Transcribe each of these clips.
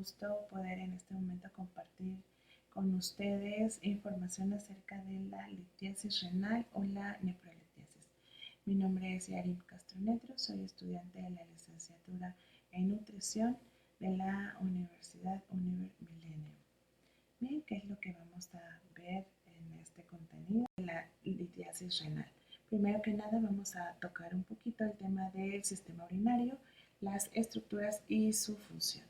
gusto poder en este momento compartir con ustedes información acerca de la litiasis renal o la nefrolitiasis. Mi nombre es Yarim Castronetro, soy estudiante de la licenciatura en nutrición de la Universidad Univer Millennium. Bien, ¿qué es lo que vamos a ver en este contenido de la litiasis renal? Primero que nada vamos a tocar un poquito el tema del sistema urinario, las estructuras y su función.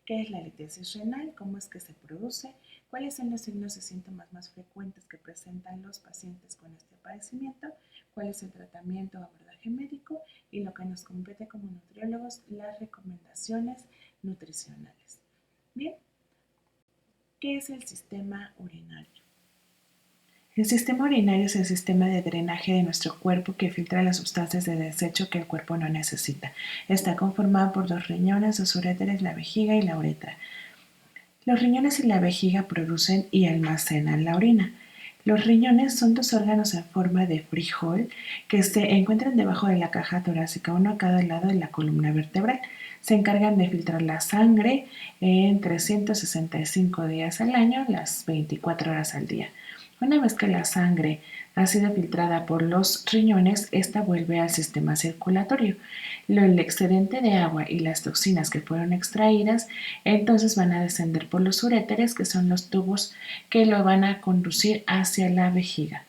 ¿Qué es la litiasis renal? ¿Cómo es que se produce? ¿Cuáles son los signos y síntomas más frecuentes que presentan los pacientes con este padecimiento? ¿Cuál es el tratamiento o abordaje médico? Y lo que nos compete como nutriólogos, las recomendaciones nutricionales. Bien, ¿qué es el sistema urinario? El sistema urinario es el sistema de drenaje de nuestro cuerpo que filtra las sustancias de desecho que el cuerpo no necesita. Está conformado por dos riñones, dos uréteres, la vejiga y la uretra. Los riñones y la vejiga producen y almacenan la orina. Los riñones son dos órganos en forma de frijol que se encuentran debajo de la caja torácica, uno a cada lado de la columna vertebral. Se encargan de filtrar la sangre en 365 días al año, las 24 horas al día. Una vez que la sangre ha sido filtrada por los riñones, esta vuelve al sistema circulatorio. El excedente de agua y las toxinas que fueron extraídas entonces van a descender por los uréteres, que son los tubos que lo van a conducir hacia la vejiga.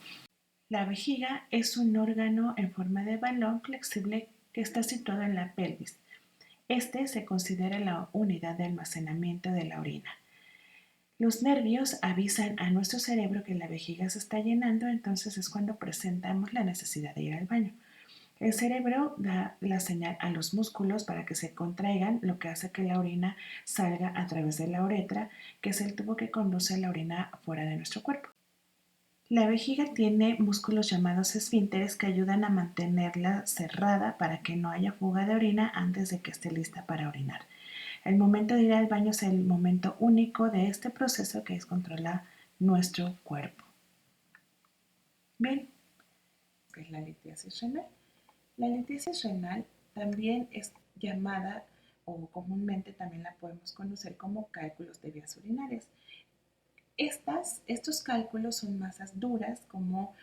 La vejiga es un órgano en forma de balón flexible que está situado en la pelvis. Este se considera la unidad de almacenamiento de la orina. Los nervios avisan a nuestro cerebro que la vejiga se está llenando, entonces es cuando presentamos la necesidad de ir al baño. El cerebro da la señal a los músculos para que se contraigan, lo que hace que la orina salga a través de la uretra, que es el tubo que conduce la orina fuera de nuestro cuerpo. La vejiga tiene músculos llamados esfínteres que ayudan a mantenerla cerrada para que no haya fuga de orina antes de que esté lista para orinar. El momento de ir al baño es el momento único de este proceso que es controlar nuestro cuerpo. Bien, ¿qué es la litiasis renal? La litiasis renal también es llamada o comúnmente también la podemos conocer como cálculos de vías urinarias. Estos cálculos son masas duras como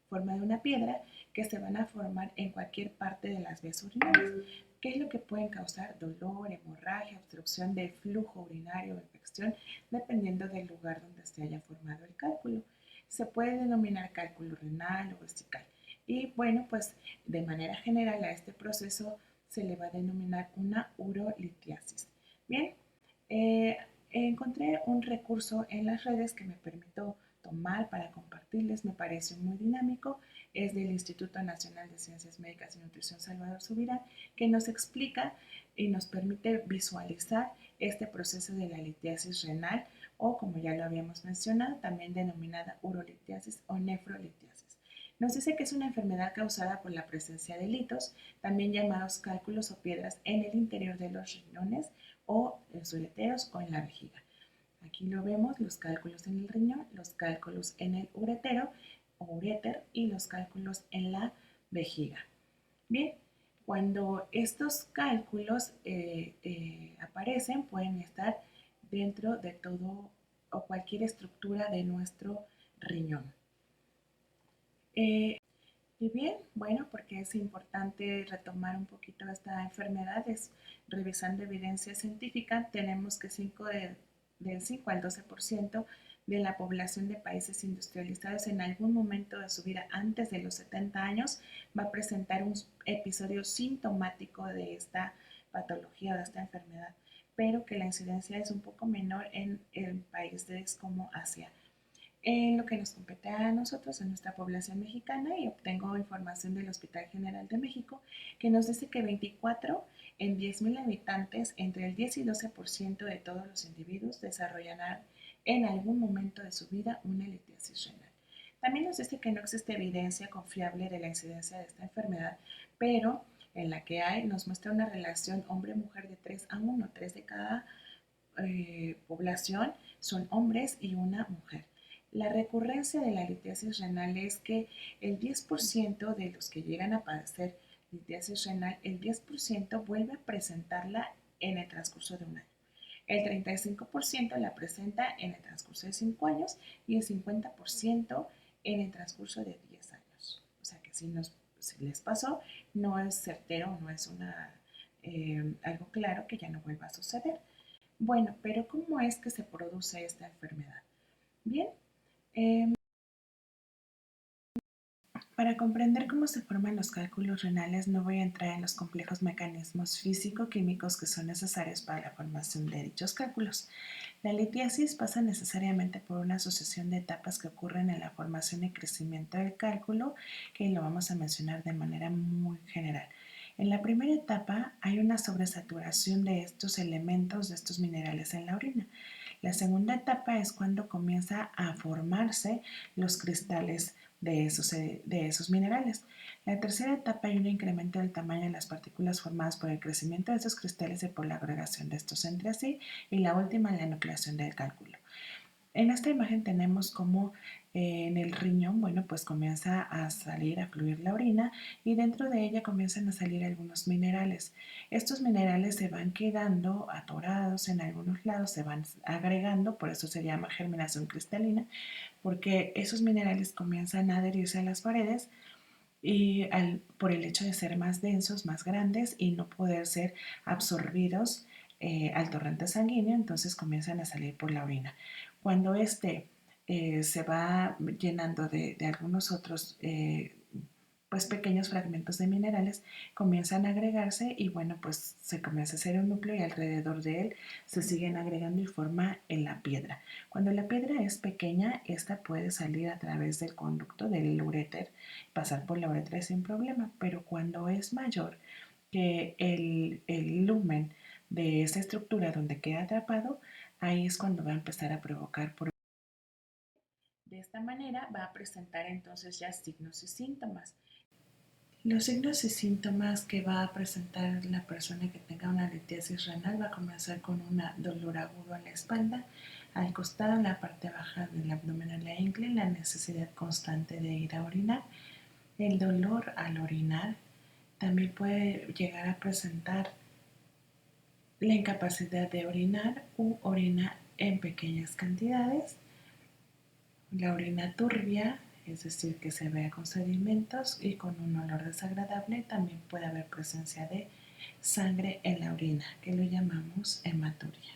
forma de una piedra que se van a formar en cualquier parte de las vías urinarias. ¿Qué es lo que pueden causar? Dolor, hemorragia, obstrucción del flujo urinario o infección, dependiendo del lugar donde se haya formado el cálculo. Se puede denominar cálculo renal o vesical. Y bueno, pues de manera general a este proceso se le va a denominar una urolitiasis. Bien, encontré un recurso en las redes que me permito tomar para compartirles, me pareció muy dinámico, es del Instituto Nacional de Ciencias Médicas y Nutrición Salvador Subirán, que nos explica y nos permite visualizar este proceso de la litiasis renal o, como ya lo habíamos mencionado, también denominada urolitiasis o nefrolitiasis. Nos dice que es una enfermedad causada por la presencia de litos, también llamados cálculos o piedras en el interior de los riñones o en los ureteros o en la vejiga. Aquí lo vemos, los cálculos en el riñón, los cálculos en el uretero o uréter y los cálculos en la vejiga. Bien, cuando estos cálculos aparecen, pueden estar dentro de todo o cualquier estructura de nuestro riñón. Y bien, bueno, porque es importante retomar un poquito esta enfermedad, es revisando evidencia científica, tenemos que del 5 al 12% de la población de países industrializados en algún momento de su vida antes de los 70 años va a presentar un episodio sintomático de esta patología o de esta enfermedad, pero que la incidencia es un poco menor en países como Asia. En lo que nos compete a nosotros, en nuestra población mexicana, y obtengo información del Hospital General de México, que nos dice que 24 en 10,000 habitantes, entre el 10 y 12% de todos los individuos desarrollarán en algún momento de su vida una litiasis renal. También nos dice que no existe evidencia confiable de la incidencia de esta enfermedad, pero en la que hay, nos muestra una relación hombre-mujer de 3 a 1, 3 de cada población son hombres y una mujer. La recurrencia de la litiasis renal es que el 10% de los que llegan a padecer litiasis renal, el 10% vuelve a presentarla en el transcurso de un año. El 35% la presenta en el transcurso de 5 años y el 50% en el transcurso de 10 años. O sea que si les pasó, no es certero, no es algo claro que ya no vuelva a suceder. Bueno, pero ¿cómo es que se produce esta enfermedad? Bien, eh, para comprender cómo se forman los cálculos renales no voy a entrar en los complejos mecanismos físico-químicos que son necesarios para la formación de dichos cálculos. La litiasis pasa necesariamente por una sucesión de etapas que ocurren en la formación y crecimiento del cálculo, que lo vamos a mencionar de manera muy general. En la primera etapa hay una sobresaturación de estos elementos, de estos minerales en la orina. La segunda etapa es cuando comienza a formarse los cristales de esos minerales. La tercera etapa hay un incremento del tamaño de las partículas formadas por el crecimiento de estos cristales y por la agregación de estos entre sí. Y la última, la nucleación del cálculo. En esta imagen tenemos cómo en el riñón, bueno, pues comienza a salir, a fluir la orina y dentro de ella comienzan a salir algunos minerales. Estos minerales se van quedando atorados en algunos lados, se van agregando, por eso se llama germinación cristalina, porque esos minerales comienzan a adherirse a las paredes y por el hecho de ser más densos, más grandes y no poder ser absorbidos al torrente sanguíneo, entonces comienzan a salir por la orina. Cuando se va llenando de algunos otros pues pequeños fragmentos de minerales comienzan a agregarse y bueno, pues se comienza a hacer un núcleo y alrededor de él se siguen agregando y forma en la piedra. Cuando la piedra es pequeña, esta puede salir a través del conducto del uréter, pasar por la uretra sin problema, pero cuando es mayor que el lumen de esa estructura donde queda atrapado, ahí es cuando va a empezar a provocar por de esta manera va a presentar entonces ya signos y síntomas. Los signos y síntomas que va a presentar la persona que tenga una litiasis renal va a comenzar con un dolor agudo en la espalda, al costado, en la parte baja del abdomen, en la ingle, la necesidad constante de ir a orinar. El dolor al orinar también puede llegar a presentar la incapacidad de orinar u orina en pequeñas cantidades, la orina turbia, es decir, que se vea con sedimentos y con un olor desagradable. También puede haber presencia de sangre en la orina, que lo llamamos hematuria.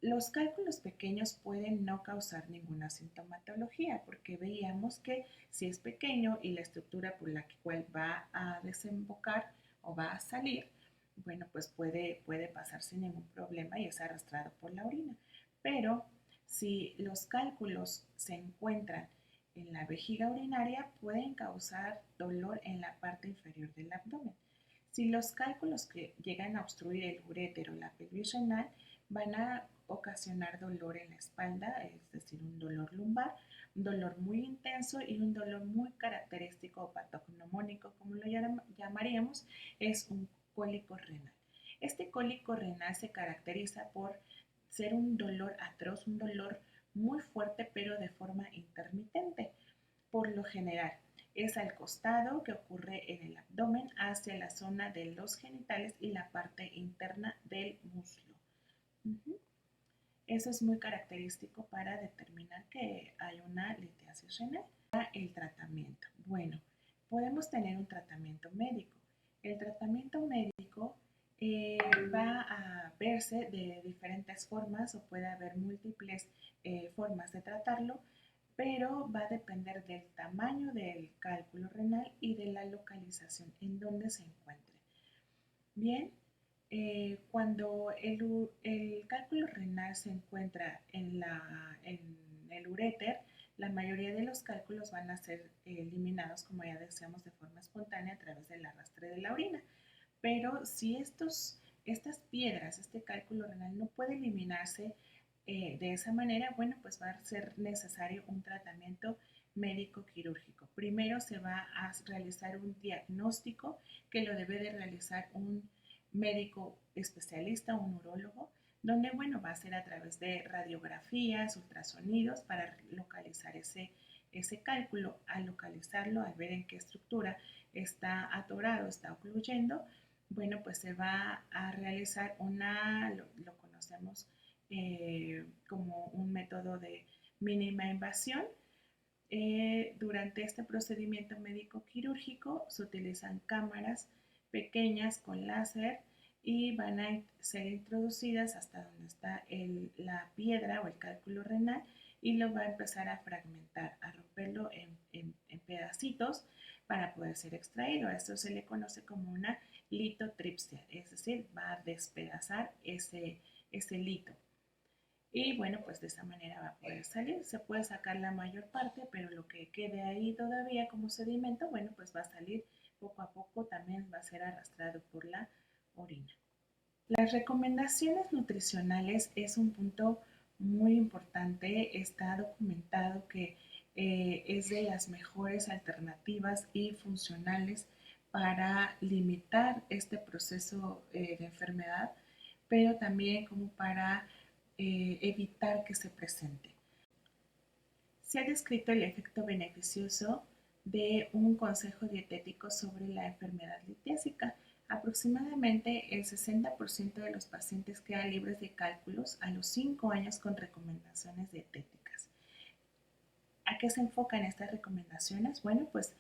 Los cálculos pequeños pueden no causar ninguna sintomatología, porque veíamos que si es pequeño y la estructura por la cual va a desembocar o va a salir, bueno, pues puede pasar sin ningún problema y es arrastrado por la orina. Pero si los cálculos se encuentran en la vejiga urinaria, pueden causar dolor en la parte inferior del abdomen. Si los cálculos que llegan a obstruir el uréter o la pelvis renal van a ocasionar dolor en la espalda, es decir, un dolor lumbar, un dolor muy intenso y un dolor muy característico o patognomónico, como lo llamaríamos, es un cólico renal. Este cólico renal se caracteriza por ser un dolor atroz, un dolor muy fuerte, pero de forma intermitente. Por lo general, es al costado, que ocurre en el abdomen, hacia la zona de los genitales y la parte interna del muslo. Uh-huh. Eso es muy característico para determinar que hay una litiasis renal. El tratamiento. Bueno, podemos tener un tratamiento médico. El tratamiento médico va a verse de diferentes formas o puede haber múltiples formas de tratarlo, pero va a depender del tamaño del cálculo renal y de la localización en donde se encuentre. Bien, cuando el cálculo renal se encuentra en el uréter, la mayoría de los cálculos van a ser eliminados, como ya decíamos, de forma espontánea a través del arrastre de la orina. Pero si estas piedras, este cálculo renal no puede eliminarse de esa manera, bueno, pues va a ser necesario un tratamiento médico quirúrgico. Primero se va a realizar un diagnóstico que lo debe de realizar un médico especialista, un urólogo, donde, bueno, va a ser a través de radiografías, ultrasonidos para localizar ese cálculo. Al localizarlo, al ver en qué estructura está atorado, está ocluyendo, bueno, pues se va a realizar lo conocemos como un método de mínima invasión. Durante este procedimiento médico quirúrgico se utilizan cámaras pequeñas con láser y van a ser introducidas hasta donde está la piedra o el cálculo renal y lo va a empezar a fragmentar, a romperlo en pedacitos para poder ser extraído. A esto se le conoce como una litotripsia, es decir, va a despedazar ese lito. Y bueno, pues de esa manera va a poder salir. Se puede sacar la mayor parte, pero lo que quede ahí todavía como sedimento, bueno, pues va a salir poco a poco, también va a ser arrastrado por la orina. Las recomendaciones nutricionales es un punto muy importante. Está documentado que es de las mejores alternativas y funcionales para limitar este proceso de enfermedad, pero también como para evitar que se presente. Se ha descrito el efecto beneficioso de un consejo dietético sobre la enfermedad litiásica. Aproximadamente el 60% de los pacientes quedan libres de cálculos a los 5 años con recomendaciones dietéticas. ¿A qué se enfocan estas recomendaciones? Bueno, pues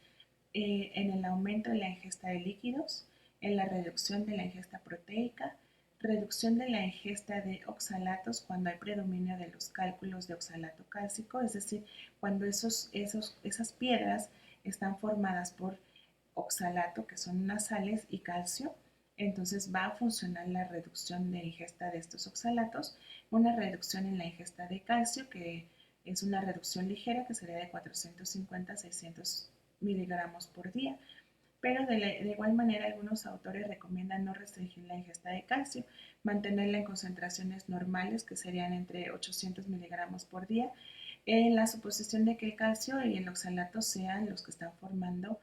en el aumento de la ingesta de líquidos, en la reducción de la ingesta proteica, reducción de la ingesta de oxalatos cuando hay predominio de los cálculos de oxalato cálcico, es decir, cuando esas piedras están formadas por oxalato, que son unas sales, y calcio, entonces va a funcionar la reducción de ingesta de estos oxalatos, una reducción en la ingesta de calcio, que es una reducción ligera, que sería de 450 a 600 miligramos por día, pero de igual manera algunos autores recomiendan no restringir la ingesta de calcio, mantenerla en concentraciones normales, que serían entre 800 miligramos por día, en la suposición de que el calcio y el oxalato sean los que están formando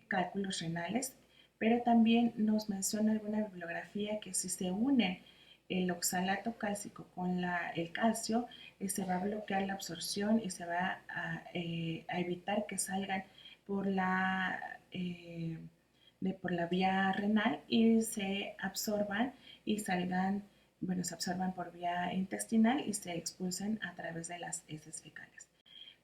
cálculos renales, pero también nos menciona alguna bibliografía que si se une el oxalato cálcico con el calcio, se va a bloquear la absorción y se va a evitar que salgan por por la vía renal y se absorban y salgan, bueno, se absorban por vía intestinal y se expulsan a través de las heces fecales.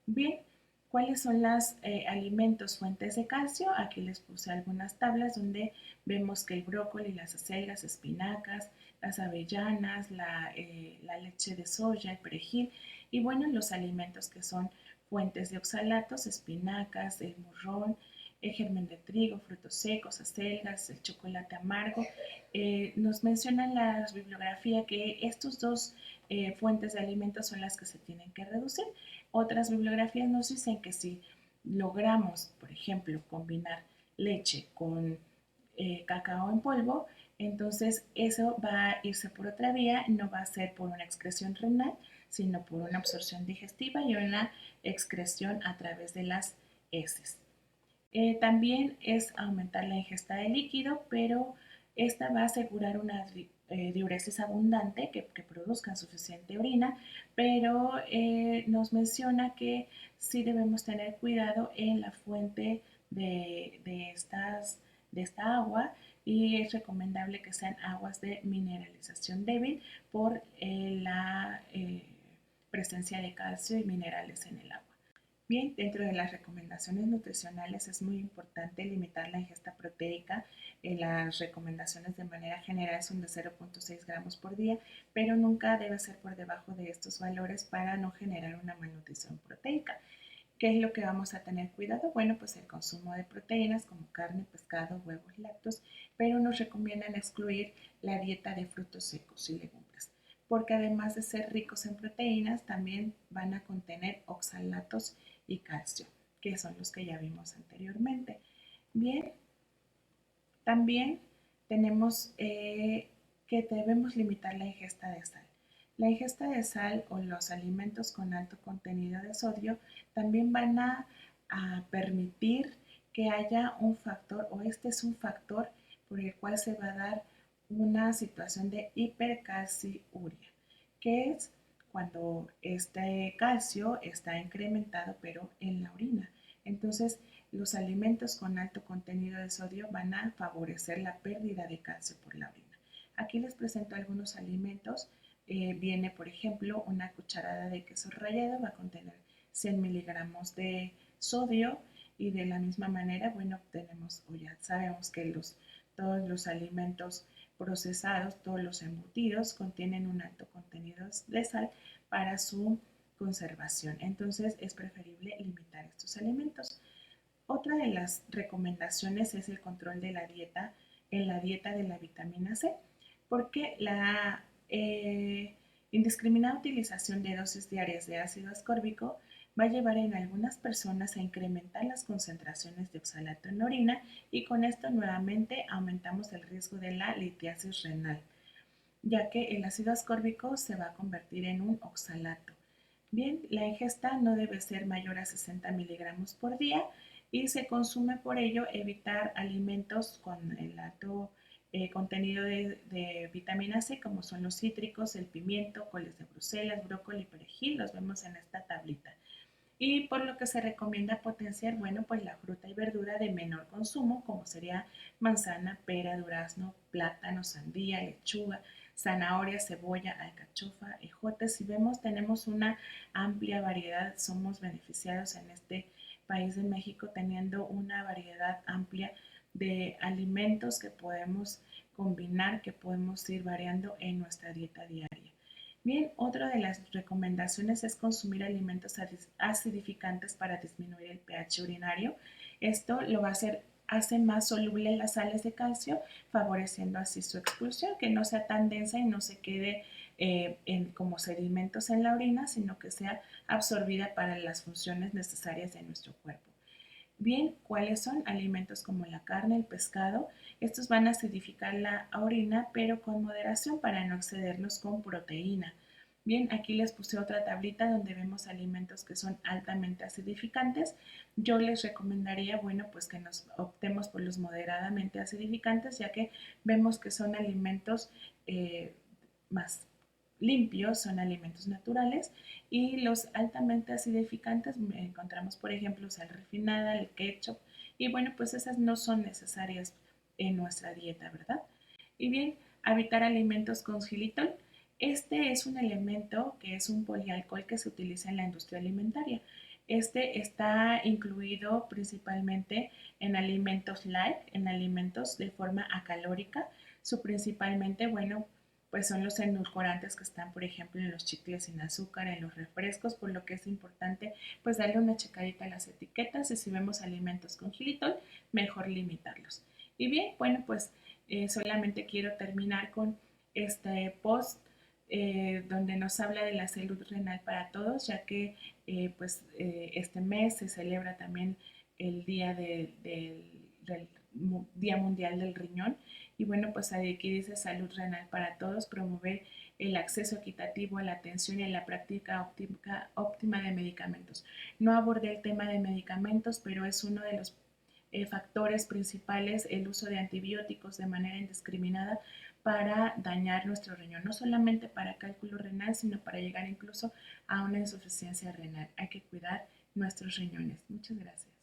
Bien, ¿cuáles son los alimentos fuentes de calcio? Aquí les puse algunas tablas donde vemos que el brócoli, las acelgas, espinacas, las avellanas, la leche de soya, el perejil y bueno, los alimentos que son fuentes de oxalatos, espinacas, el morrón, el germen de trigo, frutos secos, acelgas, el chocolate amargo. Nos menciona la bibliografía que estos dos fuentes de alimentos son las que se tienen que reducir. Otras bibliografías nos dicen que si logramos, por ejemplo, combinar leche con cacao en polvo, entonces eso va a irse por otra vía, no va a ser por una excreción renal, sino por una absorción digestiva y una excreción a través de las heces. También es aumentar la ingesta de líquido, pero esta va a asegurar una diuresis abundante que produzca suficiente orina, pero nos menciona que sí debemos tener cuidado en la fuente de esta agua y es recomendable que sean aguas de mineralización débil por la presencia de calcio y minerales en el agua. Bien, dentro de las recomendaciones nutricionales es muy importante limitar la ingesta proteica. Las recomendaciones de manera general son de 0,6 gramos por día, pero nunca debe ser por debajo de estos valores para no generar una malnutrición proteica. ¿Qué es lo que vamos a tener cuidado? Bueno, pues el consumo de proteínas como carne, pescado, huevos, lácteos, pero nos recomiendan excluir la dieta de frutos secos y legumbres, porque además de ser ricos en proteínas, también van a contener oxalatos y calcio, que son los que ya vimos anteriormente. Bien, también tenemos que debemos limitar la ingesta de sal. La ingesta de sal o los alimentos con alto contenido de sodio también van a permitir que haya un factor, o este es un factor por el cual se va a dar una situación de hipercalciuria, que es cuando este calcio está incrementado pero en la orina. Entonces, los alimentos con alto contenido de sodio van a favorecer la pérdida de calcio por la orina. Aquí les presento algunos alimentos. Viene, por ejemplo, una cucharada de queso rallado, va a contener 100 miligramos de sodio, y de la misma manera, bueno, tenemos, o ya sabemos que todos los alimentos procesados, todos los embutidos contienen un alto contenido de sal para su conservación. Entonces es preferible limitar estos alimentos. Otra de las recomendaciones es el control de la dieta en la dieta de la vitamina C, porque la indiscriminada utilización de dosis diarias de ácido ascórbico va a llevar en algunas personas a incrementar las concentraciones de oxalato en la orina, y con esto nuevamente aumentamos el riesgo de la litiasis renal, ya que el ácido ascórbico se va a convertir en un oxalato. Bien, la ingesta no debe ser mayor a 60 miligramos por día, y se consume por ello evitar alimentos con el alto contenido de vitamina C, como son los cítricos, el pimiento, coles de Bruselas, brócoli, perejil, los vemos en esta tablita. Y por lo que se recomienda potenciar, bueno, pues la fruta y verdura de menor consumo, como sería manzana, pera, durazno, plátano, sandía, lechuga, zanahoria, cebolla, alcachofa, ejotes. Si vemos, tenemos una amplia variedad, somos beneficiados en este país de México teniendo una variedad amplia de alimentos que podemos combinar, que podemos ir variando en nuestra dieta diaria. Bien, otra de las recomendaciones es consumir alimentos acidificantes para disminuir el pH urinario. Esto lo va a hacer, hace más soluble las sales de calcio, favoreciendo así su expulsión, que no sea tan densa y no se quede como sedimentos en la orina, sino que sea absorbida para las funciones necesarias de nuestro cuerpo. Bien, ¿cuáles son? Alimentos como la carne, el pescado. Estos van a acidificar la orina, pero con moderación para no excedernos con proteína. Bien, aquí les puse otra tablita donde vemos alimentos que son altamente acidificantes. Yo les recomendaría, bueno, pues que nos optemos por los moderadamente acidificantes, ya que vemos que son alimentos más limpios, son alimentos naturales. Y los altamente acidificantes encontramos, por ejemplo, sal refinada, el ketchup, y bueno, pues esas no son necesarias en nuestra dieta, ¿verdad? Y bien, evitar alimentos con xilitol. Este es un elemento que es un polialcohol que se utiliza en la industria alimentaria. Este está incluido principalmente en alimentos light, en alimentos de forma acalórica. Su principalmente, bueno, pues son los endulcorantes que están, por ejemplo, en los chicles sin azúcar, en los refrescos, por lo que es importante pues darle una checadita a las etiquetas, y si vemos alimentos con xilitol, mejor limitarlos. Y bien, bueno, pues solamente quiero terminar con este post donde nos habla de la salud renal para todos, ya que este mes se celebra también el del Día Mundial del Riñón. Y bueno, pues aquí dice salud renal para todos, promover el acceso equitativo a la atención y a la práctica óptima de medicamentos. No abordé el tema de medicamentos, pero es uno de los factores principales el uso de antibióticos de manera indiscriminada para dañar nuestro riñón, no solamente para cálculo renal, sino para llegar incluso a una insuficiencia renal. Hay que cuidar nuestros riñones. Muchas gracias.